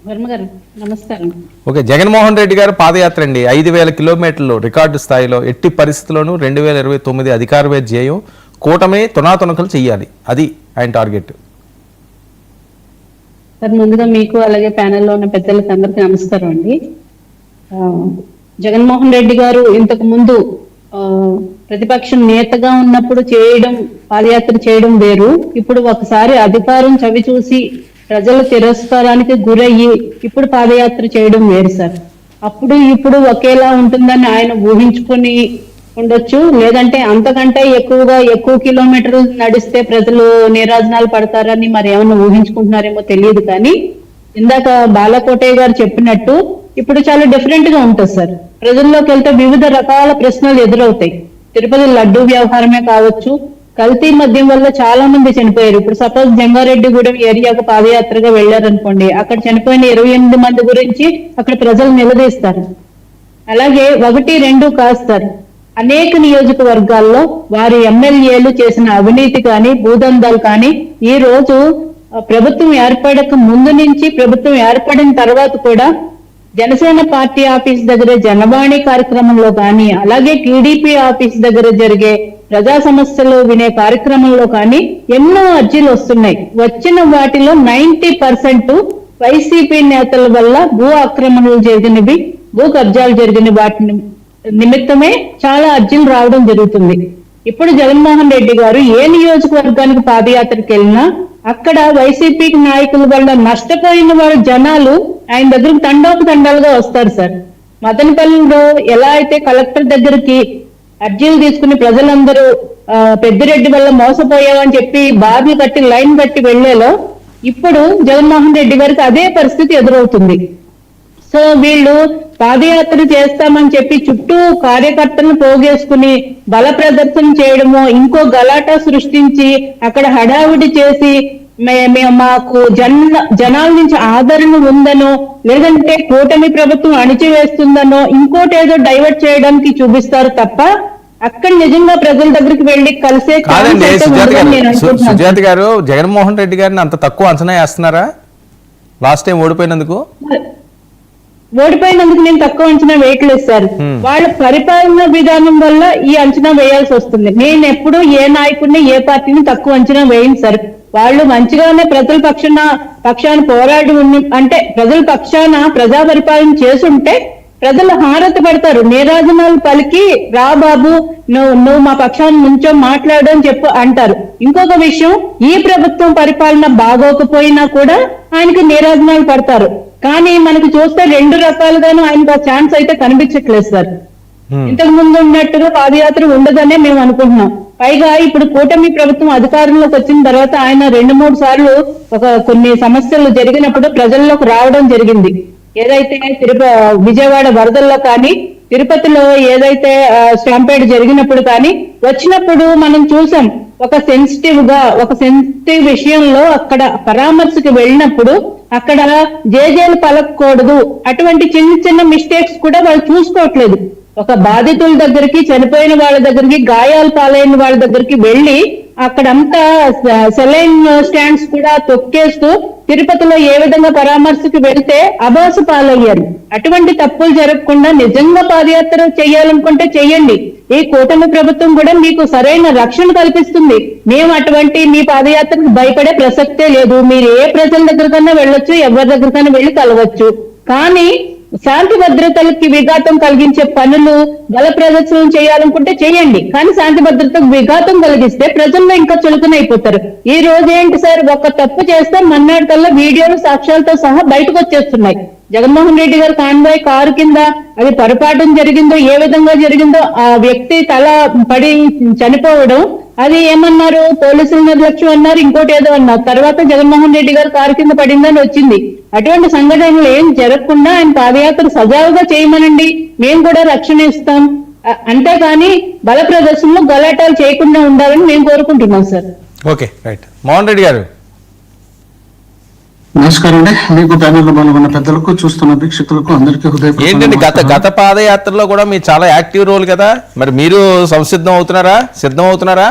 వర్మ గారు నమస్కారం. ఓకే, జగన్మోహన్ రెడ్డి గారు పాదయాత్ర అండి 5,000 కిలోమీటర్లు రికార్డు స్థాయిలో. ఎట్టి పరిస్థితుల్లోనూ 2029 అధికారమే ధ్యేయం. కూటమి తునాతునకలు చెయ్యాలి, అది ఆయన టార్గెట్. సార్, ముందుగా మీకు అలాగే ప్యానెల్లో ఉన్న పెద్దలకి అందరికీ నమస్కారం అండి. జగన్మోహన్ రెడ్డి గారు ఇంతకు ముందు ప్రతిపక్షం నేతగా ఉన్నప్పుడు పాదయాత్ర చేయడం వేరు. ఇప్పుడు ఒకసారి అధికారం చవి చూసి ప్రజల తిరస్కారానికి గురయ్యి ఇప్పుడు పాదయాత్ర చేయడం వేరు సార్. అప్పుడు ఇప్పుడు ఒకేలా ఉంటుందని ఆయన ఊహించుకొని ఉండొచ్చు, లేదంటే అంతకంటే ఎక్కువ కిలోమీటర్లు నడిస్తే ప్రజలు నీరాజనాలు పడతారని మరి ఏమన్నా ఊహించుకుంటున్నారేమో తెలియదు. కానీ ఇందాక బాలకోటయ్య గారు చెప్పినట్టు ఇప్పుడు చాలా డిఫరెంట్ గా ఉంటుంది సార్. ప్రజల్లోకి వెళ్తే వివిధ రకాల ప్రశ్నలు ఎదురవుతాయి. తిరుపతి లడ్డూ వ్యవహారమే కావచ్చు, కల్తీ మద్యం వల్ల చాలా మంది చనిపోయారు. ఇప్పుడు సపోజ్ జంగారెడ్డిగూడెం ఏరియాకు పాదయాత్రగా వెళ్లారనుకోండి, అక్కడ చనిపోయిన 28 మంది గురించి అక్కడ ప్రజలు నిలదీస్తారు. అలాగే 1, 2 కాస్తారు. అనేక నియోజకవర్గాల్లో వారి ఎమ్మెల్యేలు చేసిన అవినీతి కానీ భూదందాలు కానీ ఈ రోజు ప్రభుత్వం ఏర్పడక ముందు నుంచి ప్రభుత్వం ఏర్పడిన తర్వాత కూడా జనసేన పార్టీ ఆఫీస్ దగ్గర జనవాణి కార్యక్రమంలో కానీ, అలాగే టీడీపీ ఆఫీస్ దగ్గర జరిగే ప్రజా సమస్యలు వినే కార్యక్రమంలో కానీ ఎన్నో అర్జీలు వస్తున్నాయి. వచ్చిన వాటిలో 90% వైసీపీ నేతల వల్ల భూ ఆక్రమణలు జరిగినవి, భూ కబ్జాలు జరిగిన వాటిని నిమిత్తమే చాలా అర్జీలు రావడం జరుగుతుంది. ఇప్పుడు జగన్మోహన్ రెడ్డి గారు ఏ నియోజకవర్గానికి పాదయాత్రకు వెళ్ళినా అక్కడ వైసీపీ నాయకుల వల్ల నష్టపోయిన వారి జనాలు ఆయన దగ్గరకు తండాలుగా వస్తారు సార్. మదనపల్లిలో ఎలా అయితే కలెక్టర్ దగ్గరికి అర్జీలు తీసుకుని ప్రజలందరూ పెద్దిరెడ్డి వల్ల మోసపోయామని చెప్పి బార్లు కట్టి లైన్ కట్టి వెళ్లేలో ఇప్పుడు జగన్మోహన్ రెడ్డి గారికి అదే పరిస్థితి ఎదురవుతుంది. సో వీళ్ళు పాదయాత్ర చేస్తామని చెప్పి చుట్టూ కార్యకర్తలను పోగేసుకుని బల ప్రదర్శన చేయడమో, ఇంకో గలాటా సృష్టించి అక్కడ హడావిడి చేసి మాకు జనాల నుంచి ఆదరణ ఉందనో, లేదంటే కూటమి ప్రభుత్వం అణిచివేస్తుందనో, ఇంకోటి ఏదో డైవర్ట్ చేయడానికి చూపిస్తారు తప్ప అక్కడ నిజంగా ప్రజల దగ్గరికి వెళ్లి కలిసే. సుజాత గారు, జగన్మోహన్ రెడ్డి గారిని అంత తక్కువ అంచనా వేస్తున్నారా? లాస్ట్ టైం ఓడిపోయినందుకు నేను తక్కువ అంచనా వేయట్లేదు సార్. వాళ్ళ పరిపాలన విధానం వల్ల ఈ అంచనా వేయాల్సి వస్తుంది. నేను ఎప్పుడు ఏ నాయకుడిని ఏ పార్టీని తక్కువ అంచనా వేయను సార్. వాళ్ళు మంచిగానే ప్రజల పక్షాన పోరాడి అంటే ప్రజల పక్షాన ప్రజా పరిపాలన చేసుంటే ప్రజలు హారత పడతారు. నీరాజనాలు పలికి రా బాబు నువ్వు మా పక్షాన్ని నుంచో మాట్లాడు అని చెప్పు అంటారు. ఇంకొక విషయం, ఈ ప్రభుత్వం పరిపాలన బాగోకపోయినా కూడా ఆయనకి నీరాజనాలు పడతారు. కానీ మనకు చూస్తే 2 రకాలుగాను ఆయనకు ఆ ఛాన్స్ అయితే కనిపించట్లేదు సార్. ఇంతకు ముందు ఉన్నట్టుగా పాదయాత్ర ఉండదనే మేము అనుకుంటున్నాం. పైగా ఇప్పుడు కూటమి ప్రభుత్వం అధికారంలోకి వచ్చిన తర్వాత ఆయన 2-3 సార్లు కొన్ని సమస్యలు జరిగినప్పుడు ప్రజల్లోకి రావడం జరిగింది. ఏదైతే విజయవాడ వరదల్లో కానీ, తిరుపతిలో ఏదైతే స్టాంపేడ్ జరిగినప్పుడు కానీ వచ్చినప్పుడు మనం చూసాం. ఒక సెన్సిటివ్ విషయంలో అక్కడ పరామర్శకు వెళ్ళినప్పుడు అక్కడ జేజేలు పలకూడదు, అటువంటి చిన్న మిస్టేక్స్ కూడా వాళ్ళు చూసుకోవట్లేదు. ఒక బాధితుల దగ్గరికి, చనిపోయిన వాళ్ళ దగ్గరికి, గాయాలు పాలైన వాళ్ళ దగ్గరికి వెళ్ళి అక్కడంతా సెలైన్ స్టాండ్స్ కూడా తొక్కేస్తూ తిరుపతిలో ఏ విధంగా పరామర్శకు వెళ్తే అబాసు పాలయ్యారు. అటువంటి తప్పులు జరగకుండా నిజంగా పాదయాత్ర చేయాలనుకుంటే చెయ్యండి. ఈ కూటమి ప్రభుత్వం కూడా మీకు సరైన రక్షణ కల్పిస్తుంది. మేము అటువంటి మీ పాదయాత్రకు భయపడే ప్రసక్తే లేదు. మీరు ఏ ప్రజల దగ్గరకన్నా వెళ్ళొచ్చు, ఎవరి దగ్గరకన్నా వెళ్ళి కలవచ్చు. కానీ శాంతి భద్రతలకి విఘాతం కలిగించే పనులు, బల ప్రదర్శనం చేయాలనుకుంటే చేయండి. కానీ శాంతి భద్రతకు విఘాతం కలిగిస్తే ప్రజల్లో ఇంకా చులకనైపోతారు. ఈ రోజు ఏంటి సార్, ఒక తప్పు చేస్తే మన్నాడు కల్లా వీడియోలు సాక్ష్యాలతో సహా బయటకు వచ్చేస్తున్నాయి. జగన్మోహన్ రెడ్డి గారు కాన్వాయ్ కారు కింద అది పొరపాటు జరిగిందో, ఏ విధంగా జరిగిందో, ఆ వ్యక్తి తల పడి చనిపోవడం, అది ఏమన్నారు, పోలీసుల నిర్లక్ష్యం అన్నారు, ఇంకోటి ఏదో అన్నారు. తర్వాత జగన్మోహన్ రెడ్డి గారు కారు కింద పడిందని వచ్చింది. అటువంటి సంఘటనలు ఏం జరగకుండా ఆయన పాదయాత్ర సజావుగా చేయమనండి, మేము కూడా రక్షణ ఇస్తాం. అంతేగాని బల ప్రదర్శనలో గలాటాలు చేయకుండా ఉండాలని మేము కోరుకుంటున్నాం sir. Okay, right. Mohan Reddy గారు నమస్కారం అండి. మీకు ప్యానెల్లో పాల్గొన్న పెద్దలకు, చూస్తున్న వీక్షకులకు అందరికీ హృదయపూర్వక ఏంటండి, గత పాదయాత్రలో కూడా మీరు చాలా యాక్టివ్ రోల్ కదా, మరి మీరు సిద్ధం అవుతున్నారా?